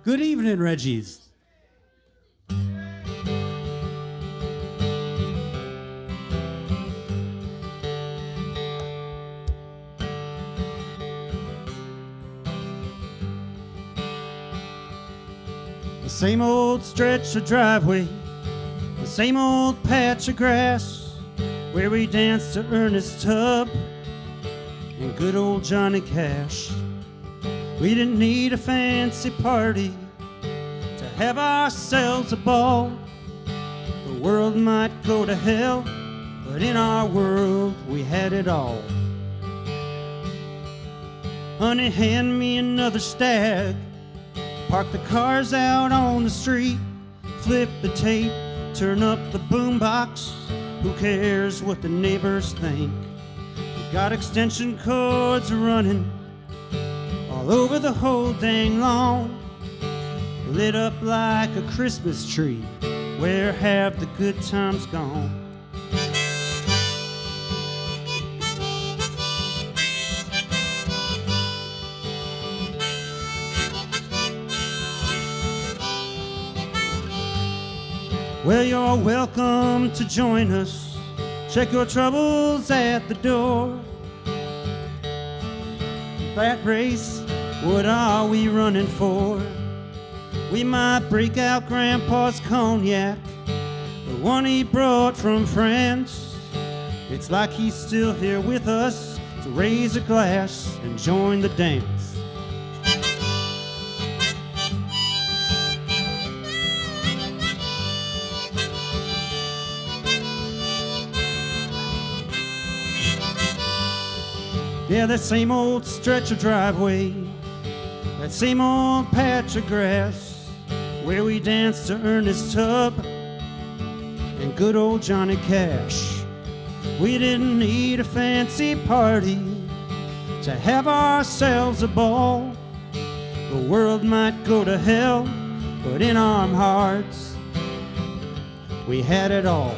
Good evening, Reggies. The same old stretch of driveway, the same old patch of grass, where we danced to Ernest Tubb and good old Johnny Cash. We didn't need a fancy party to have ourselves a ball. The world might go to hell, but in our world we had it all. Honey, hand me another stag. Park the cars out on the street. Flip the tape, turn up the boombox. Who cares what the neighbors think? We got extension cords running all over the whole dang lawn, lit up like a Christmas tree. Where have the good times gone? Well, you're welcome to join us. Check your troubles at the door. Rat race, what are we running for? We might break out Grandpa's cognac, the one he brought from France. It's like he's still here with us to raise a glass and join the dance. Yeah, that same old stretch of driveway, that same old patch of grass, where we danced to Ernest Tubb and good old Johnny Cash. We didn't need a fancy party to have ourselves a ball. The world might go to hell, but in our hearts we had it all.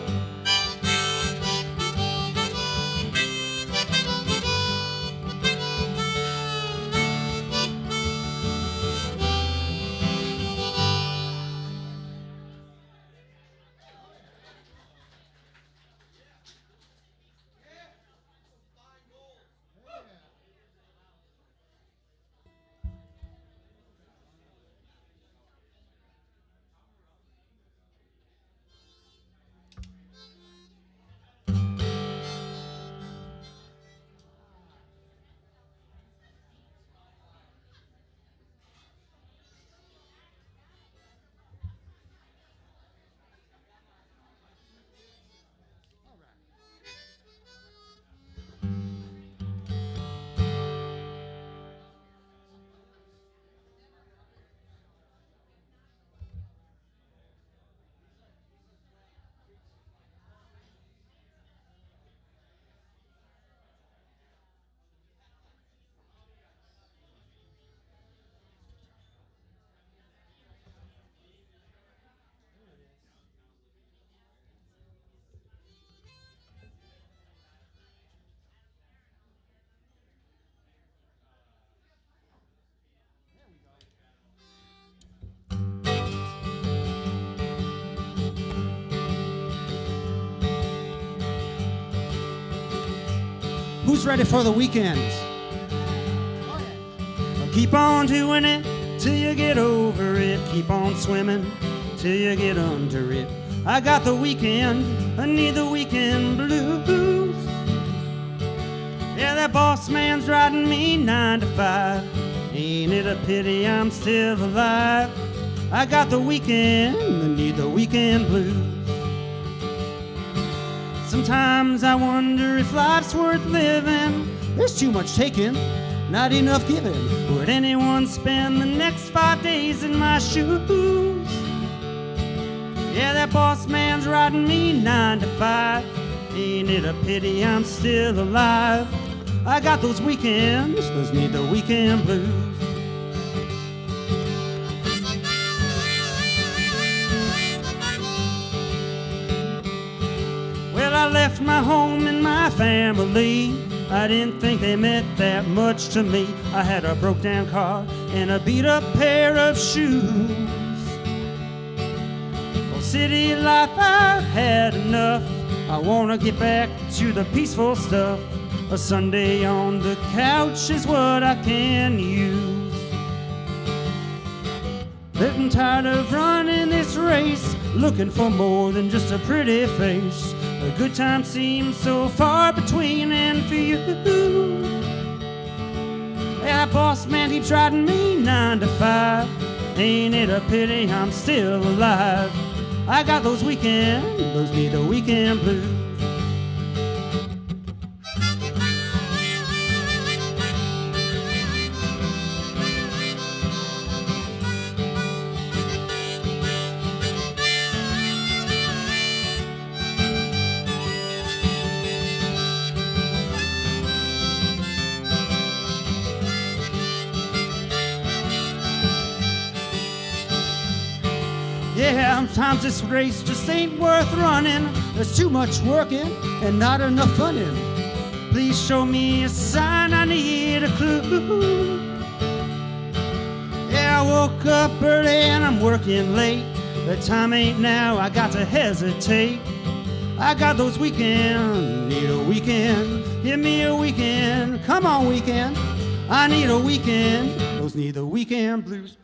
Who's ready for the weekend? Keep on doing it till you get over it. Keep on swimming till you get under it. I got the weekend, I need the weekend blues. Yeah, that boss man's riding me 9 to 5. Ain't it a pity I'm still alive? I got the weekend, I need the weekend blues. Sometimes I wonder if life's worth living. There's too much taking, not enough giving. Would anyone spend the next 5 days in my shoes? Yeah, that boss man's riding me 9 to 5. Ain't it a pity I'm still alive? I got those weekends, those need the weekend blues. Well, I left my home and my family I didn't think they meant that much to me. I had a broke down car and a beat up pair of shoes. Well, city life, I've had enough. I wanna get back to the peaceful stuff. A Sunday on the couch is what I can use. Getting tired of running this race, looking for more than just a pretty face. A good time seems so far between, and for you, that boss man keeps riding me 9 to 5. Ain't it a pity I'm still alive? I got those need the weekend blues. Yeah, sometimes this race just ain't worth running. There's too much working and not enough funning. Please show me a sign, I need a clue. Yeah, I woke up early and I'm working late. The time ain't now, I got to hesitate. I got those weekend, need a weekend. Give me a weekend, come on weekend. I need a weekend, those need the weekend blues.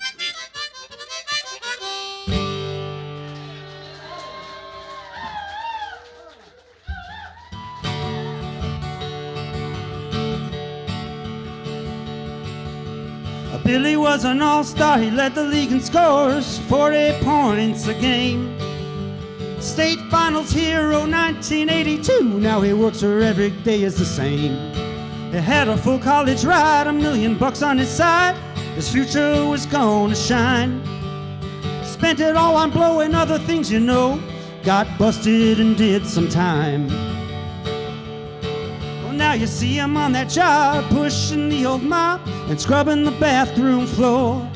Billy was an all-star, he led the league in scores, 40 points a game. State finals hero 1982, now he works where every day is the same. He had a full college ride, $1 million on his side, his future was gonna shine. Spent it all on blowing other things, you know, got busted and did some time. Now you see him on that job, pushing the old mop and scrubbing the bathroom floor.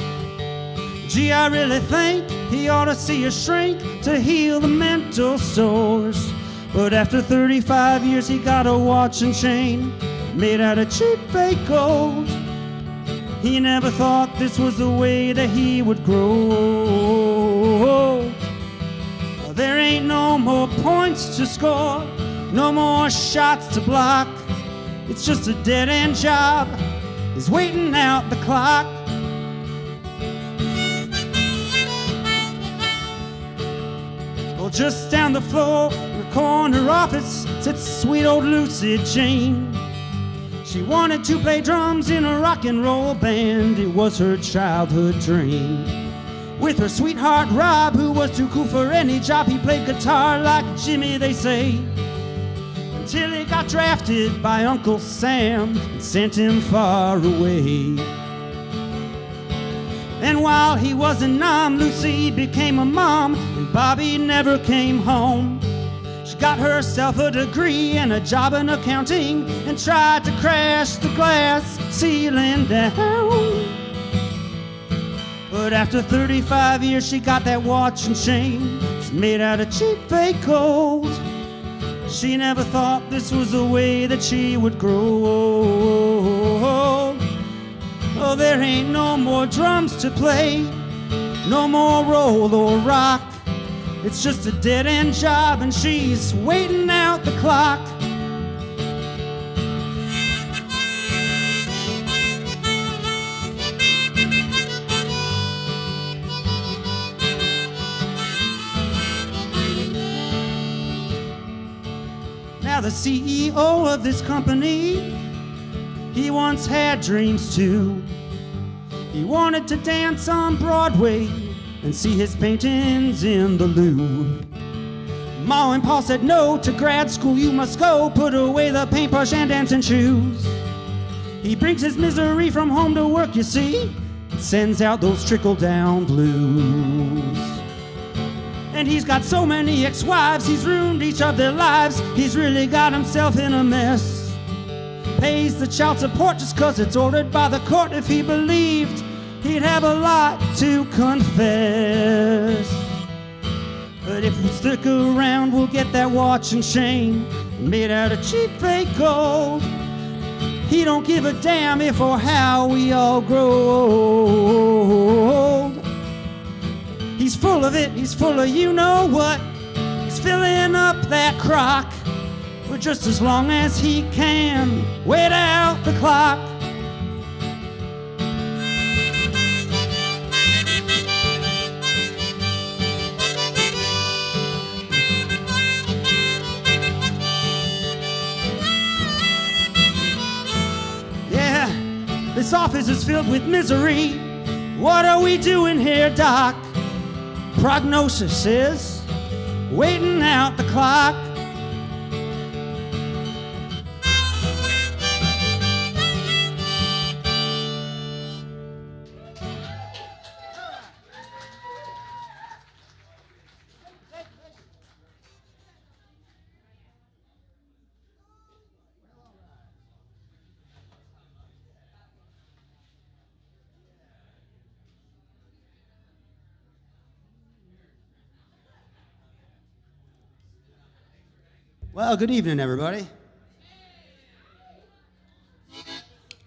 Gee, I really think he ought to see a shrink to heal the mental sores. But after 35 years he got a watch and chain made out of cheap fake gold. He never thought this was the way that he would grow. Well, there ain't no more points to score, no more shots to block. It's just a dead-end job. He's waiting out the clock. Well, just down the floor in the corner office sits sweet old Lucy Jane. She wanted to play drums in a rock and roll band. It was her childhood dream. With her sweetheart Rob, who was too cool for any job. He played guitar like Jimmy, they say, until he got drafted by Uncle Sam and sent him far away. And while he was in Nam, Lucy became a mom, and Bobby never came home. She got herself a degree and a job in accounting and tried to crash the glass ceiling down. But after 35 years she got that watch and chain. It's made out of cheap fake gold. She never thought this was the way that she would grow. Oh, there ain't no more drums to play, no more roll or rock. It's just a dead-end job and she's waiting out the clock. Now the CEO of this company, he once had dreams too. He wanted to dance on Broadway and see his paintings in the Louvre. Ma and Pa said no, to grad school you must go, put away the paintbrush and dancing shoes. He brings his misery from home to work, you see, and sends out those trickle-down blues. And he's got so many ex-wives, he's ruined each of their lives. He's really got himself in a mess. Pays the child support just 'cause it's ordered by the court. If he believed, he'd have a lot to confess. But if we stick around, we'll get that watch and chain made out of cheap fake gold. He don't give a damn if or how we all grow old. He's full of it, he's full of you know what. He's filling up that crock for just as long as he can. Wait out the clock. Yeah, this office is filled with misery. What are we doing here, Doc? Prognosis is waiting out the clock. Well, good evening, everybody.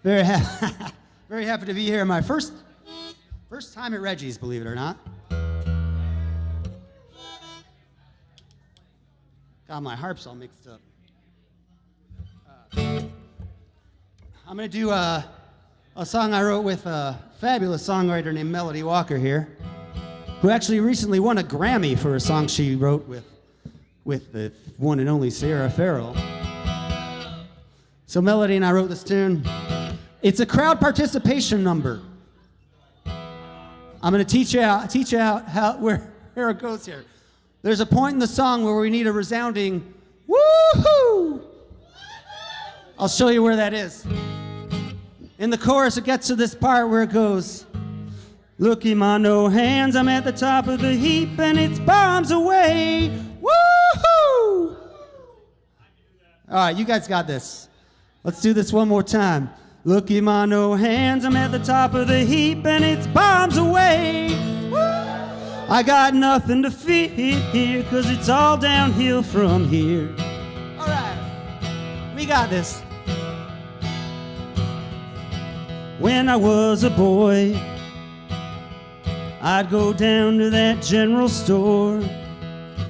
Very happy to be here. My first time at Reggies, believe it or not. Got my harps all mixed up. I'm going to do a song I wrote with a fabulous songwriter named Melody Walker here, who actually recently won a Grammy for a song she wrote with the one and only Sarah Farrell. So Melody and I wrote this tune. It's a crowd participation number. I'm going to teach you out how where it goes here. There's a point in the song where we need a resounding woo-hoo. I'll show you where that is. In the chorus, it gets to this part where it goes, looky my no hands, I'm at the top of the heap and it's bombs away. Woo-hoo! All right, you guys got this. Let's do this one more time. Looky my no hands, I'm at the top of the heap and it's bombs away. Woo! I got nothing to fear, cause it's all downhill from here. All right, we got this. When I was a boy, I'd go down to that general store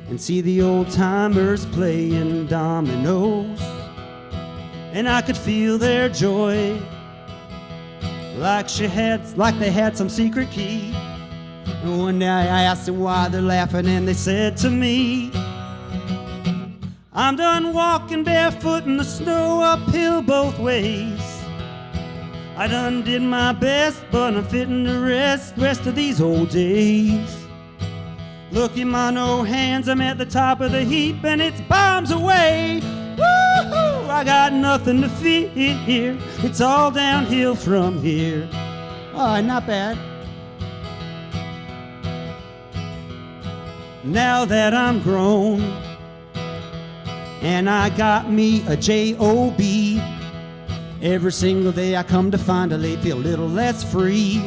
and see the old-timers playing dominoes. And I could feel their joy, like they had some secret key. And one day I asked them why they're laughing, and they said to me, I'm done walking barefoot in the snow uphill both ways. I done did my best, but I'm fitting to rest of these old days. Look in my no hands, I'm at the top of the heap and it's bombs away. Woo-hoo! I got nothing to fear, it's all downhill from here. All right, not bad. Now that I'm grown and I got me a J-O-B, every single day I come to find I feel a little less free.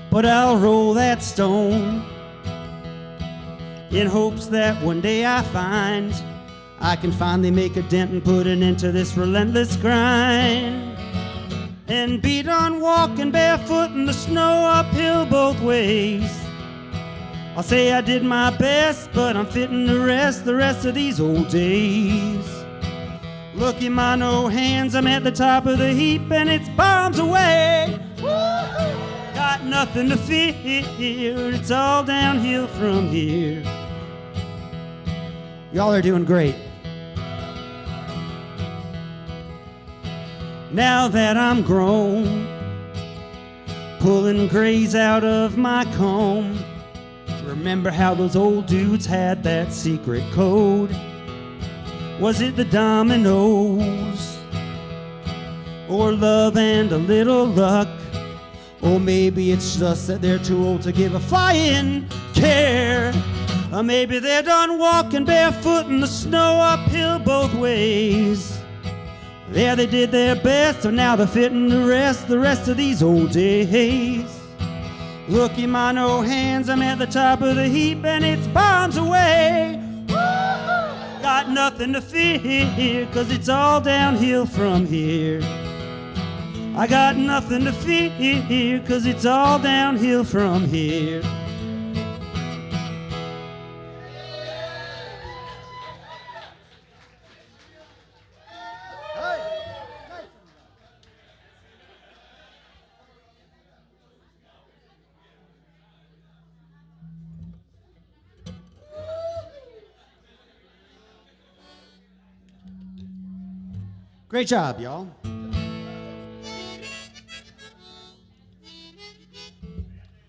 But I'll roll that stone in hopes that one day I find I can finally make a dent and put an end to this relentless grind. And be done walking barefoot in the snow uphill both ways. I'll say I did my best, but I'm fitting to rest the rest of these old days. Look in my no hands, I'm at the top of the heap and it's bombs away. Woo-hoo! Got nothing to fear, it's all downhill from here. Y'all are doing great. Now that I'm grown, pulling grays out of my comb, remember how those old dudes had that secret code? Was it the dominoes, or love and a little luck? Or maybe it's just that they're too old to give a flying care. Or maybe they're done walking barefoot in the snow uphill both ways. Yeah, they did their best, so now they're fitting to rest the rest of these old days. Look in my no hands, I'm at the top of the heap and it's bombs away. Woo-hoo! got nothing to fear, 'cause it's all downhill from here. I got nothing to fear, 'cause it's all downhill from here. Great job, y'all.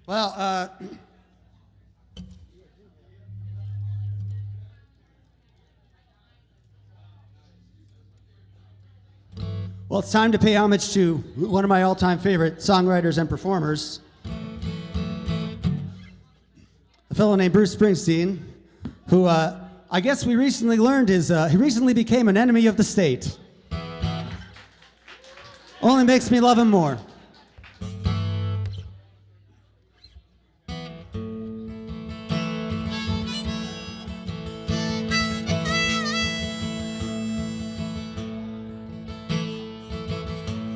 Well, it's time to pay homage to one of my all-time favorite songwriters and performers, a fellow named Bruce Springsteen, who I guess we recently learned he recently became an enemy of the state. Only makes me love him more.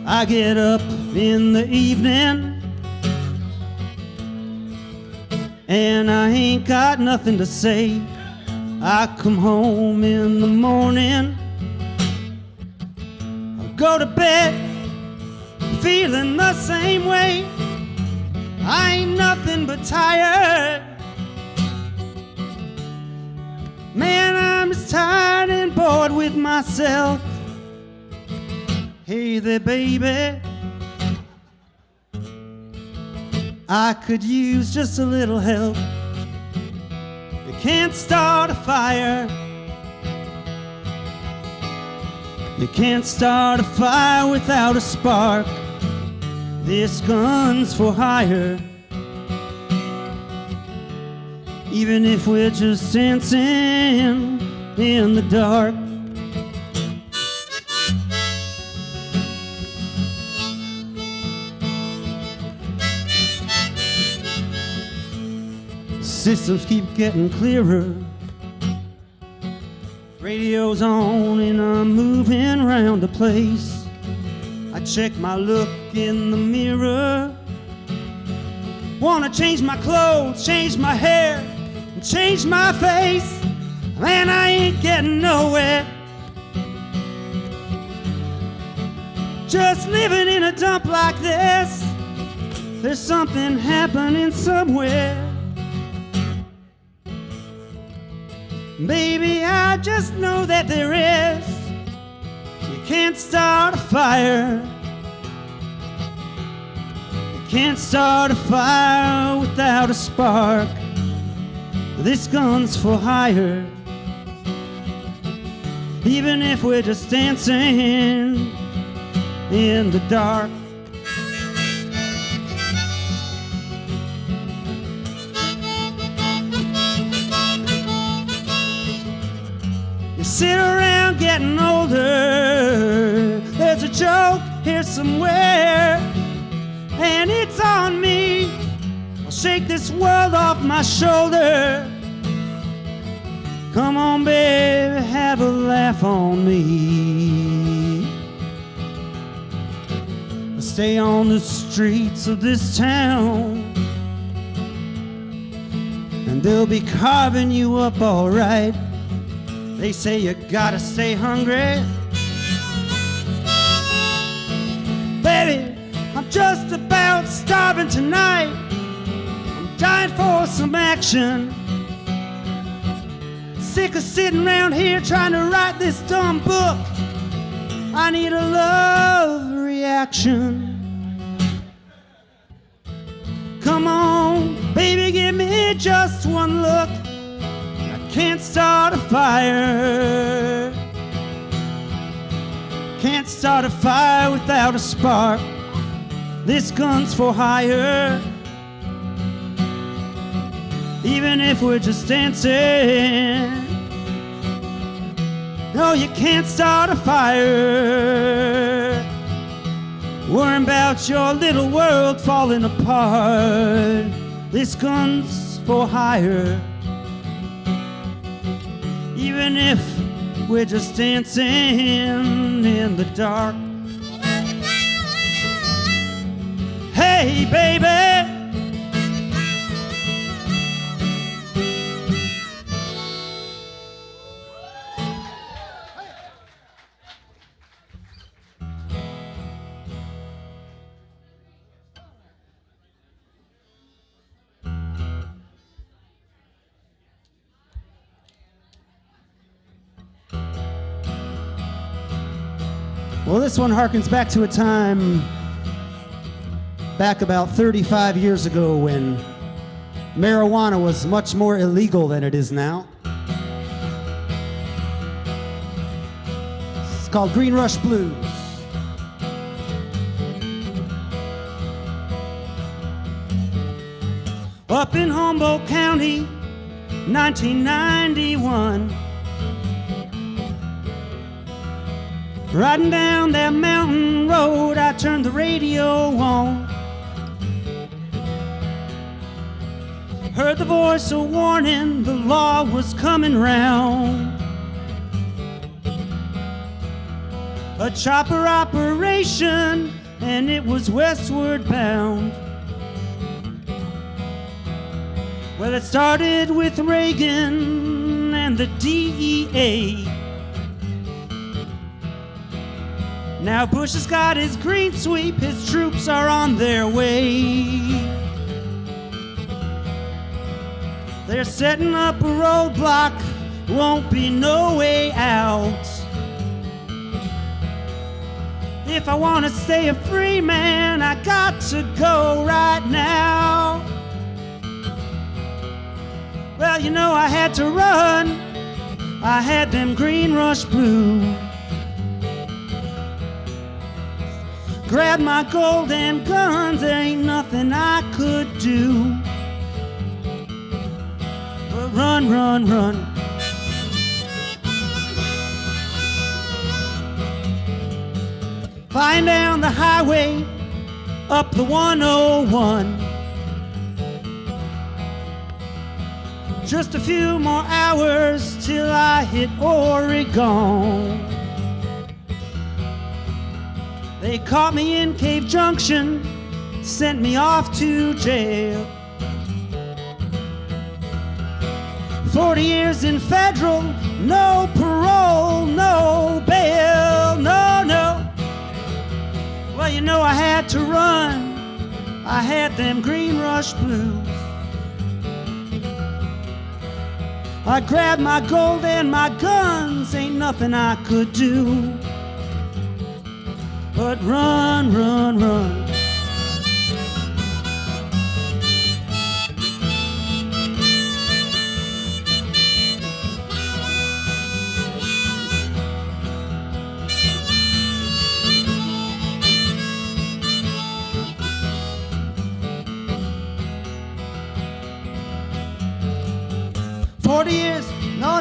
I get up in the evening and I ain't got nothing to say. I come home in the morning, I go to bed feeling the same way. I ain't nothing but tired. Man, I'm just tired and bored with myself. Hey there, baby, I could use just a little help. You can't start a fire. You can't start a fire without a spark. This gun's for hire. Even if we're just dancing in the dark. Systems keep getting clearer. Radio's on and I'm moving around the place. I check my look in the mirror. Wanna change my clothes, change my hair, and change my face. Man, I ain't getting nowhere. Just living in a dump like this. There's something happening somewhere. Baby, I just know that there is. You can't start a fire. You can't start a fire without a spark. This gun's for hire. Even if we're just dancing in the dark. You sit around getting older. There's a joke here somewhere, and it's on me. I'll shake this world off my shoulder. Come on, baby, have a laugh on me. I'll stay on the streets of this town, and they'll be carving you up all right. They say you gotta stay hungry. Baby, I'm just about starving tonight. I'm dying for some action. Sick of sitting around here trying to write this dumb book. I need a love reaction. Come on, baby, give me just one look. Can't start a fire. Can't start a fire without a spark. This gun's for hire. Even if we're just dancing. No, you can't start a fire. Worrying about your little world falling apart. This gun's for hire. Even if we're just dancing in the dark. Hey, baby. Well, this one harkens back to a time back about 35 years ago when marijuana was much more illegal than it is now. It's called Green Rush Blues. Up in Humboldt County, 1991. Riding down that mountain road, I turned the radio on. Heard the voice of warning, the law was coming round. A chopper operation, and it was westward bound. Well, it started with Reagan and the DEA. Now Bush has got his green sweep, his troops are on their way. They're setting up a roadblock, won't be no way out. If I want to stay a free man, I got to go right now. Well, you know I had to run, I had them Green Rush Blues. Grab my gold and guns, there ain't nothing I could do but run, run, run. Flying down the highway, up the 101. Just a few more hours till I hit Oregon. They caught me in Cave Junction, sent me off to jail. 40 years in federal, no parole, no bail, no, no. Well, you know I had to run, I had them Green Rush Blues. I grabbed my gold and my guns, ain't nothing I could do but run, run, run.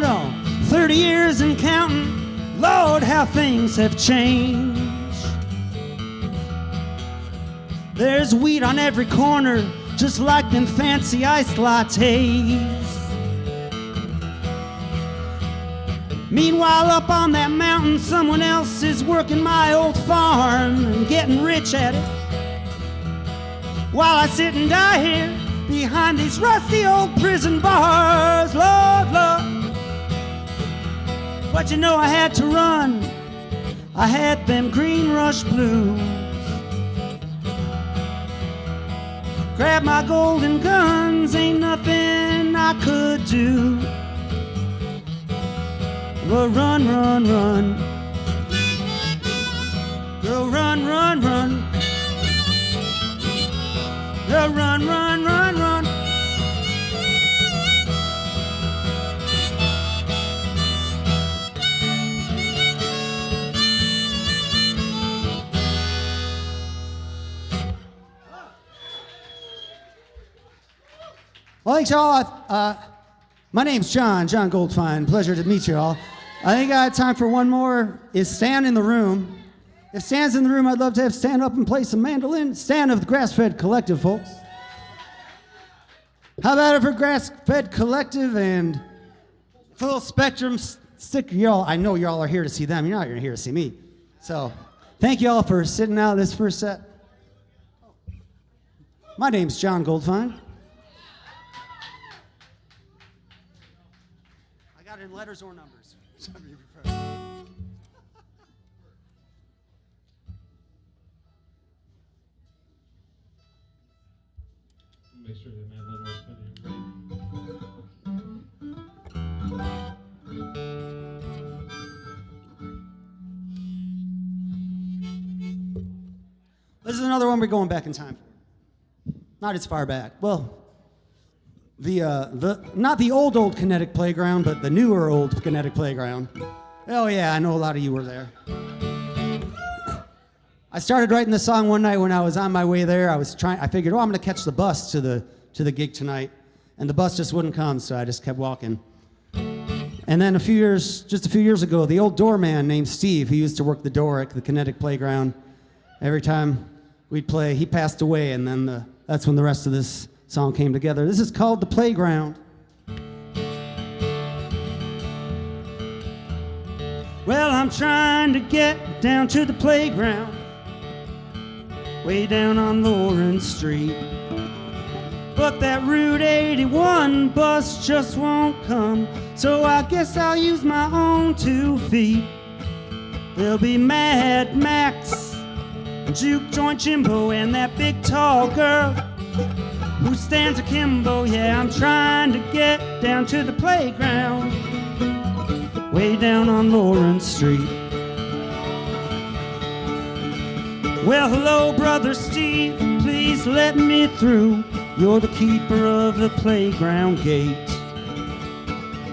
No, 30 years and counting. Lord, how things have changed. There's weed on every corner, just like them fancy iced lattes. Meanwhile, up on that mountain, someone else is working my old farm and getting rich at it, while I sit and die here behind these rusty old prison bars. Lord, Lord. But you know I had to run, I had them Green Rush Blues. Grab my golden guns, ain't nothing I could do but run, run, run. Go run, run, run. Go run, run, run, run. Well, thanks, y'all. My name's Jon Goldfine. Pleasure to meet you all. I think I had time for one more. Is Stan in the room? If Stan's in the room, I'd love to have Stan up and play some mandolin. Stan of the Grass-Fed Collective, folks. How about it for Grass-Fed Collective and Full Spectrum stick y'all. I know y'all are here to see them. You're not here to see me. So, thank y'all for sitting out this first set. My name's Jon Goldfine. I got it in letters or numbers. Make sure that my little is funny. This is another one we're going back in time for. Not as far back. Well, not the old Kinetic Playground, but the newer old Kinetic Playground. Oh yeah, I know a lot of you were there. I started writing the song one night when I was on my way there. I figured, I'm gonna catch the bus to the gig tonight, and the bus just wouldn't come, so I just kept walking. And then just a few years ago, the old doorman named Steve, who used to work the door at the Kinetic Playground, every time we'd play, he passed away, and then that's when the rest of this song came together. This is called The Playground. Well, I'm trying to get down to the playground, way down on Lawrence Street. But that Route 81 bus just won't come, so I guess I'll use my own 2 feet. There'll be Mad Max, Juke Joint Jimbo, and that big tall girl who stands akimbo. Yeah, I'm trying to get down to the playground, way down on Lawrence Street. Well, hello, Brother Steve, please let me through. You're the keeper of the playground gate.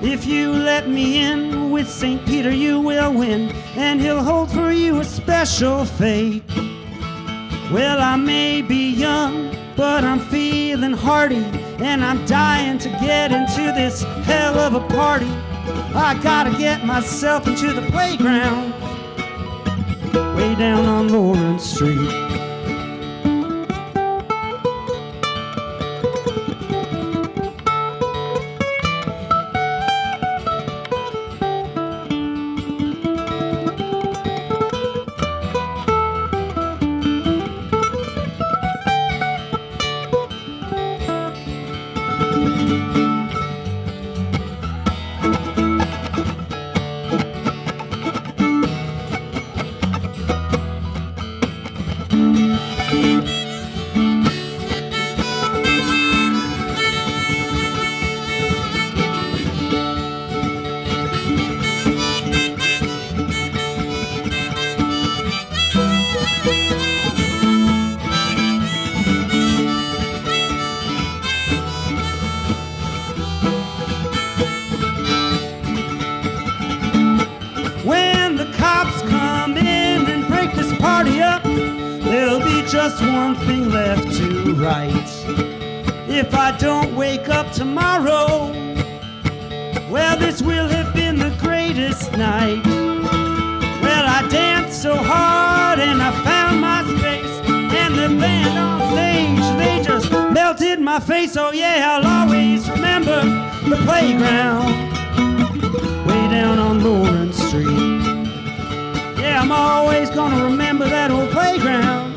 If you let me in with St. Peter, you will win, and he'll hold for you a special fate. Well, I may be young, but I'm feeling hearty, and I'm dying to get into this hell of a party. I gotta get myself into the playground, way down on Lawrence Street. Just one thing left to write. If I don't wake up tomorrow, well, this will have been the greatest night. Well, I danced so hard and I found my space, and the band on stage, they just melted my face. Oh yeah, I'll always remember the playground, way down on Lawrence Street. Yeah, I'm always gonna remember that old playground,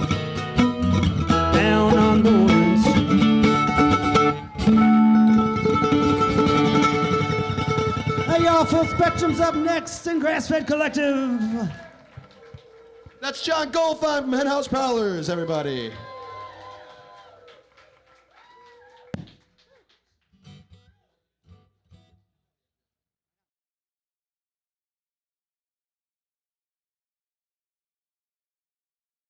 down on Lawrence Street. Hey y'all, Full Spectrum's up next in Grass-Fed Collective. That's Jon Goldfine from Henhouse Prowlers, everybody.